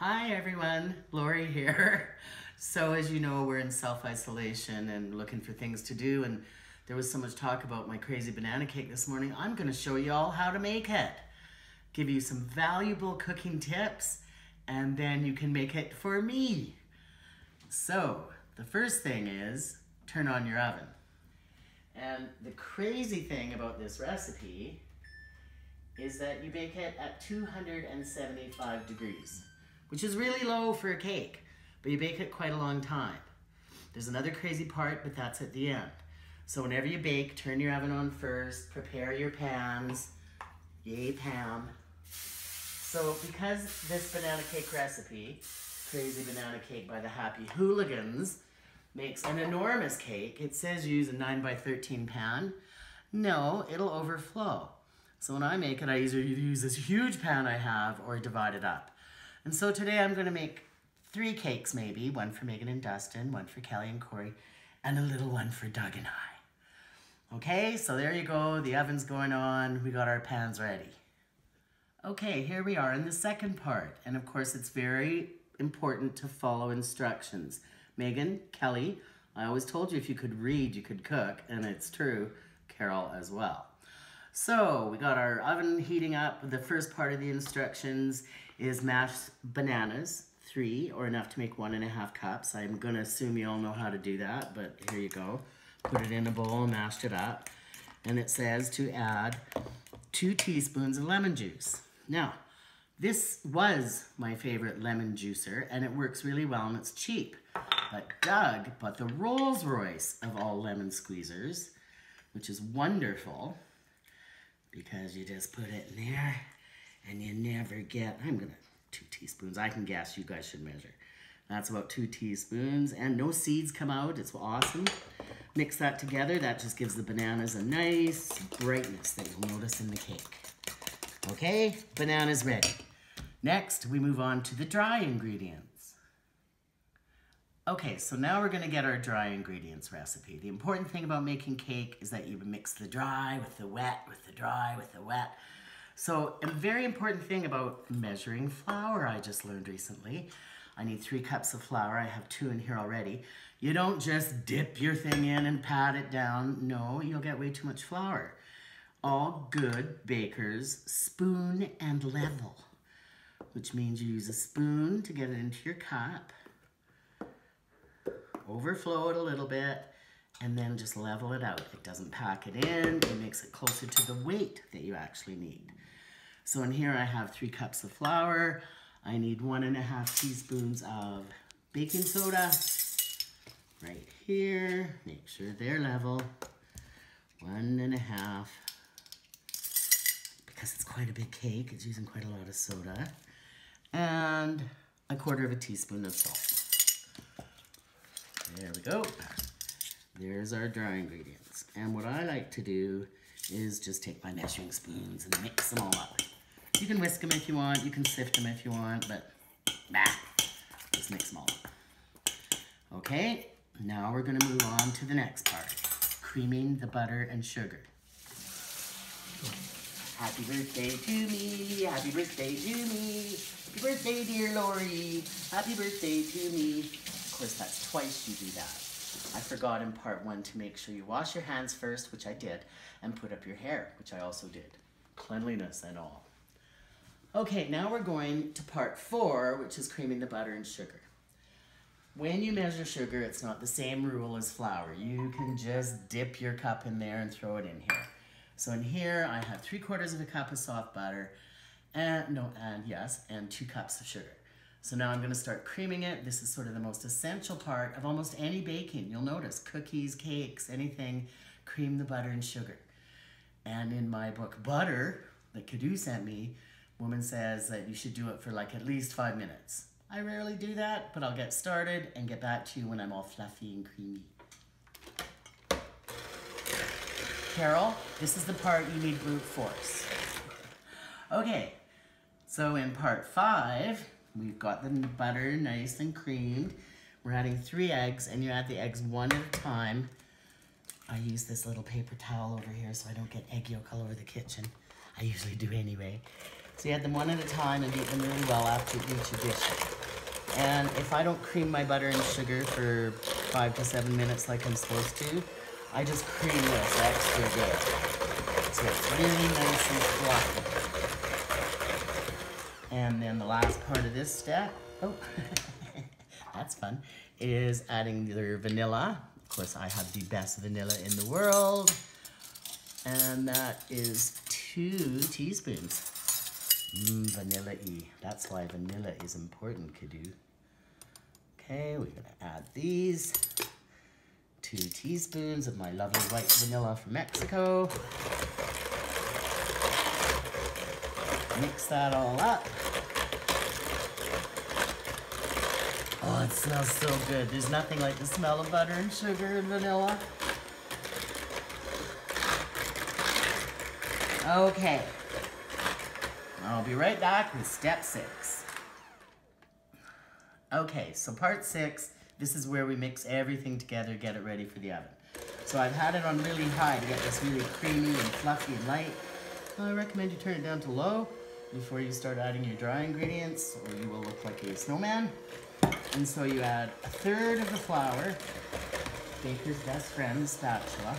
Hi everyone, Lori here. So as you know, we're in self-isolation and looking for things to do, and there was so much talk about my crazy banana cake this morning. I'm gonna show you all how to make it. Give you some valuable cooking tips, and then you can make it for me. So the first thing is turn on your oven. And the crazy thing about this recipe is that you bake it at 275 degrees, which is really low for a cake, but you bake it quite a long time. There's another crazy part, but that's at the end. So whenever you bake, turn your oven on first, prepare your pans. Yay, Pam. So because this banana cake recipe, Crazy Banana Cake by the Happy Hooligans, makes an enormous cake, it says use a 9x13 pan. No, it'll overflow. So when I make it, I either use this huge pan I have or divide it up. And so today I'm going to make 3 cakes maybe, one for Megan and Dustin, one for Kelly and Corey, and a little one for Doug and I. Okay, so there you go, the oven's going on, we got our pans ready. Okay, here we are in the second part, and of course it's very important to follow instructions. Megan, Kelly, I always told you if you could read, you could cook, and it's true, Carol as well. So we got our oven heating up. The first part of the instructions is mashed bananas, 3 or enough to make 1.5 cups. I'm gonna assume you all know how to do that, but here you go. Put it in a bowl, mashed it up. And it says to add 2 teaspoons of lemon juice. Now, this was my favorite lemon juicer, and it works really well and it's cheap. But Doug bought the Rolls Royce of all lemon squeezers, which is wonderful, because you just put it in there and you never get, 2 teaspoons, I can guess, you guys should measure. That's about 2 teaspoons, and no seeds come out, it's awesome. Mix that together, that just gives the bananas a nice brightness that you'll notice in the cake. Okay, bananas ready. Next, we move on to the dry ingredients. Okay, so now we're gonna get our dry ingredients recipe. The important thing about making cake is that you mix the dry with the wet, with the dry, with the wet. So a very important thing about measuring flour I just learned recently. I need 3 cups of flour, I have 2 in here already. You don't just dip your thing in and pat it down. No, you'll get way too much flour. All good bakers spoon and level, which means you use a spoon to get it into your cup. Overflow it a little bit, and then just level it out. It doesn't pack it in, it makes it closer to the weight that you actually need. So in here I have 3 cups of flour. I need 1.5 teaspoons of baking soda. Right here, make sure they're level. 1.5, because it's quite a big cake, it's using quite a lot of soda. And 1/4 teaspoon of salt. There we go. There's our dry ingredients. And what I like to do is just take my measuring spoons and mix them all up. You can whisk them if you want, you can sift them if you want, but just mix them all up. Okay, now we're gonna move on to the next part, creaming the butter and sugar. Happy birthday to me, happy birthday to me, happy birthday dear Lori, happy birthday to me. Of course, that's twice you do that. I forgot in part 1 to make sure you wash your hands first, which I did, and put up your hair, which I also did. Cleanliness and all. Okay, now we're going to part 4, which is creaming the butter and sugar. When you measure sugar, it's not the same rule as flour. You can just dip your cup in there and throw it in here. So in here, I have 3/4 cup of soft butter, and 2 cups of sugar. So now I'm gonna start creaming it. This is sort of the most essential part of almost any baking. You'll notice cookies, cakes, anything, cream the butter and sugar. And in my book, Butter, that Kadu sent me, woman says that you should do it for like at least 5 minutes. I rarely do that, but I'll get started and get back to you when I'm all fluffy and creamy. Carol, this is the part you need brute force. Okay, so in part 5, we've got the butter nice and creamed. We're adding 3 eggs, and you add the eggs 1 at a time. I use this little paper towel over here so I don't get egg yolk all over the kitchen. I usually do anyway. So you add them one at a time and beat them really well after each addition. And if I don't cream my butter and sugar for 5 to 7 minutes like I'm supposed to, I just cream this extra good. So it's really nice and fluffy. And then the last part of this step, oh, that's fun, is adding your vanilla. Of course, I have the best vanilla in the world. And that is 2 teaspoons. Vanilla-y. That's why vanilla is important, Kadu. Okay, we're gonna add these. 2 teaspoons of my lovely white vanilla from Mexico. Mix that all up. Oh, it smells so good. There's nothing like the smell of butter and sugar and vanilla. Okay. I'll be right back with step 6. Okay, so part 6, this is where we mix everything together, get it ready for the oven. So I've had it on really high to get this really creamy and fluffy and light. I recommend you turn it down to low before you start adding your dry ingredients, or you will look like a snowman. And so you add 1/3 of the flour, baker's best friend, spatula.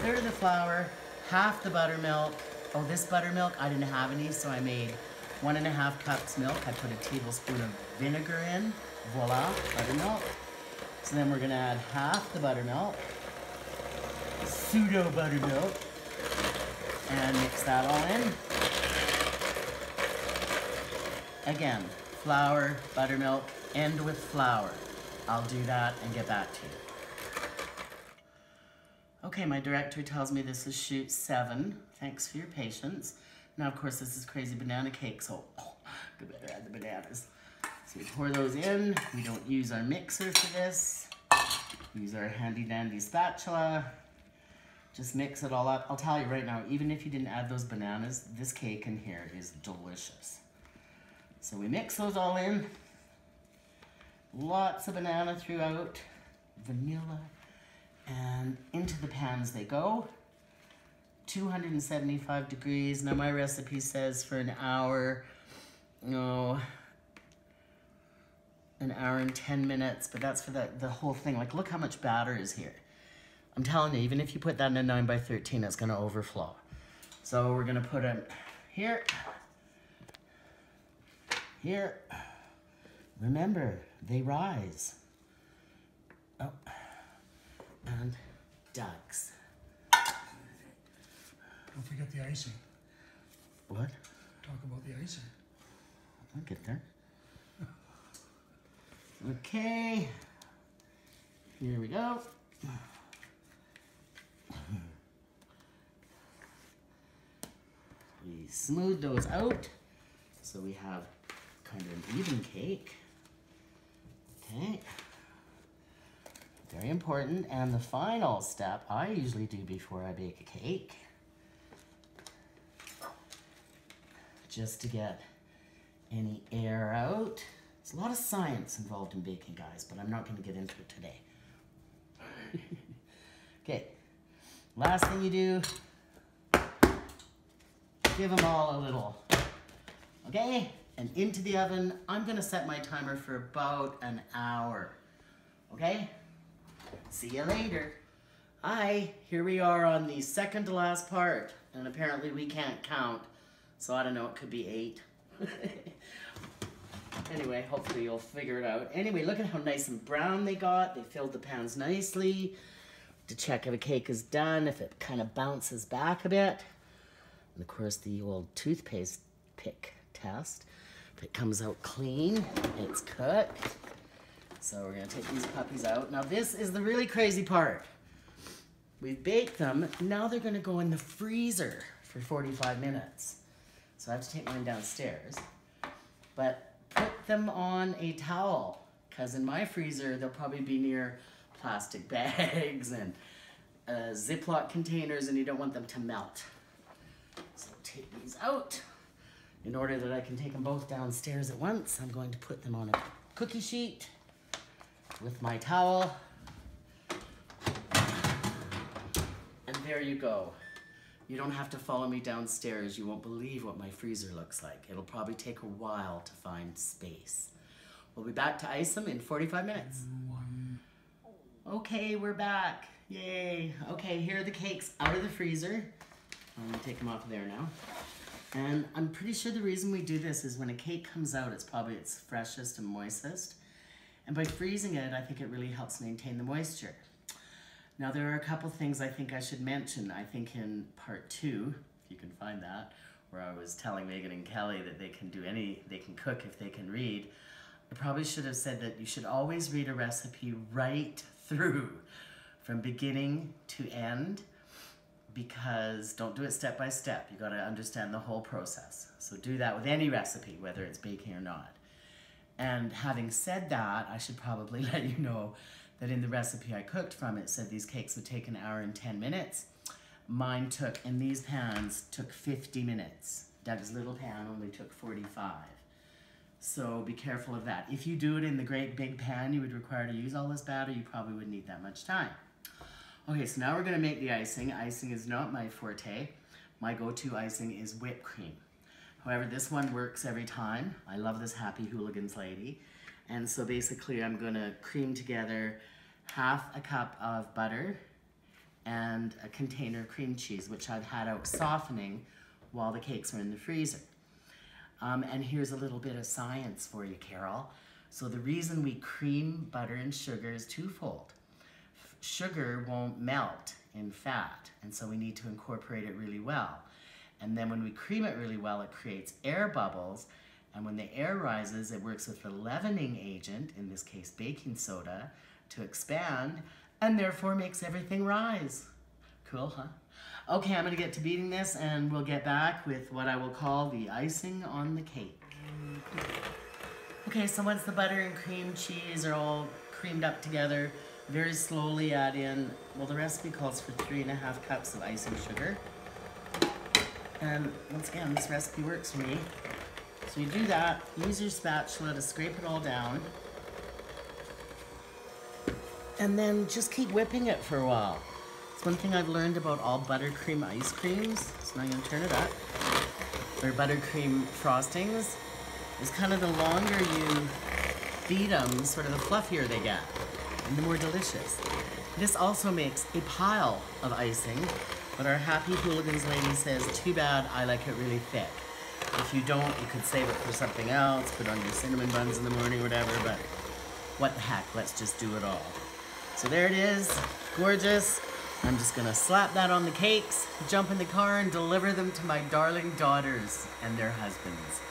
1/3 of the flour, half the buttermilk. Oh, this buttermilk, I didn't have any, so I made 1½ cups milk. I put a tablespoon of vinegar in. Voila, buttermilk. So then we're gonna add half the buttermilk, pseudo buttermilk, and mix that all in. Again, flour, buttermilk, end with flour. I'll do that and get back to you. Okay, my director tells me this is shoot 7. Thanks for your patience. Now, of course, this is crazy banana cake, so I better add the bananas. So we pour those in. We don't use our mixer for this. Use our handy dandy spatula. Just mix it all up. I'll tell you right now, even if you didn't add those bananas, this cake in here is delicious. So we mix those all in. Lots of banana throughout. Vanilla. And into the pans they go. 275 degrees. Now my recipe says for an hour, an hour and 10 minutes, but that's for the whole thing. Like, look how much batter is here. I'm telling you, even if you put that in a 9x13, it's gonna overflow. So we're gonna put it here, here. Remember, they rise. Oh, and ducks. Don't forget the icing. What? Talk about the icing. I'll get there. Okay. Here we go. We smooth those out so we have kind of an even cake. Okay. Very important. And the final step I usually do before I bake a cake, just to get any air out. There's a lot of science involved in baking, guys, but I'm not going to get into it today. Okay, last thing you do, give them all a little, okay? And into the oven, I'm going to set my timer for about an hour, okay? See you later. Here we are on the second to last part, and apparently we can't count. So I don't know, it could be 8. Anyway, hopefully you'll figure it out. Anyway, look at how nice and brown they got. They filled the pans nicely. To check if a cake is done, if it kind of bounces back a bit. And of course the old toothpaste pick test. If it comes out clean, it's cooked. So we're gonna take these puppies out. Now this is the really crazy part. We've baked them, now they're gonna go in the freezer for 45 minutes. So I have to take mine downstairs. But put them on a towel, because in my freezer, they'll probably be near plastic bags and Ziploc containers, and you don't want them to melt. So take these out. In order that I can take them both downstairs at once, I'm going to put them on a cookie sheet with my towel. And there you go. You don't have to follow me downstairs. You won't believe what my freezer looks like. It'll probably take a while to find space. We'll be back to ice them in 45 minutes. Okay, we're back. Yay. Okay, here are the cakes out of the freezer. I'm gonna take them off of there now. And I'm pretty sure the reason we do this is when a cake comes out, it's probably its freshest and moistest. And by freezing it, I think it really helps maintain the moisture. Now there are a couple things I think I should mention. I think in part 2, if you can find that, where I was telling Megan and Kelly that they can cook if they can read. I probably should have said that you should always read a recipe right through, from beginning to end, because don't do it step by step. You gotta understand the whole process. So do that with any recipe, whether it's baking or not. And having said that, I should probably let you know that in the recipe I cooked from, it said these cakes would take 1 hour and 10 minutes. Mine took, in these pans, took 50 minutes. Doug's little pan only took 45. So be careful of that. If you do it in the great big pan you would require to use all this batter, you probably wouldn't need that much time. Okay, so now we're gonna make the icing. Icing is not my forte. My go-to icing is whipped cream. However, this one works every time. I love this Happy Hooligans lady. And so basically I'm gonna cream together 1/2 a cup of butter and a container of cream cheese, which I've had out softening while the cakes are in the freezer. And here's a little bit of science for you, Carol. So the reason we cream butter and sugar is twofold. Sugar won't melt in fat, and so we need to incorporate it really well. And then when we cream it really well, it creates air bubbles, and when the air rises, it works with the leavening agent, in this case baking soda, to expand, and therefore makes everything rise. Cool, huh? Okay, I'm gonna get to beating this, and we'll get back with what I will call the icing on the cake. Okay, so once the butter and cream cheese are all creamed up together, very slowly add in, well, the recipe calls for 3.5 cups of icing sugar. And once again, this recipe works for me. So you do that, use your spatula to scrape it all down. And then just keep whipping it for a while. It's one thing I've learned about all buttercream ice creams. So now I'm gonna turn it up. Or buttercream frostings. Is kind of the longer you beat them, sort of the fluffier they get. And the more delicious. This also makes a pile of icing, but our Happy Hooligans lady says, too bad, I like it really thick. If you don't, you could save it for something else, put on your cinnamon buns in the morning or whatever, but what the heck, let's just do it all. So there it is, gorgeous. I'm just gonna slap that on the cakes, jump in the car and deliver them to my darling daughters and their husbands.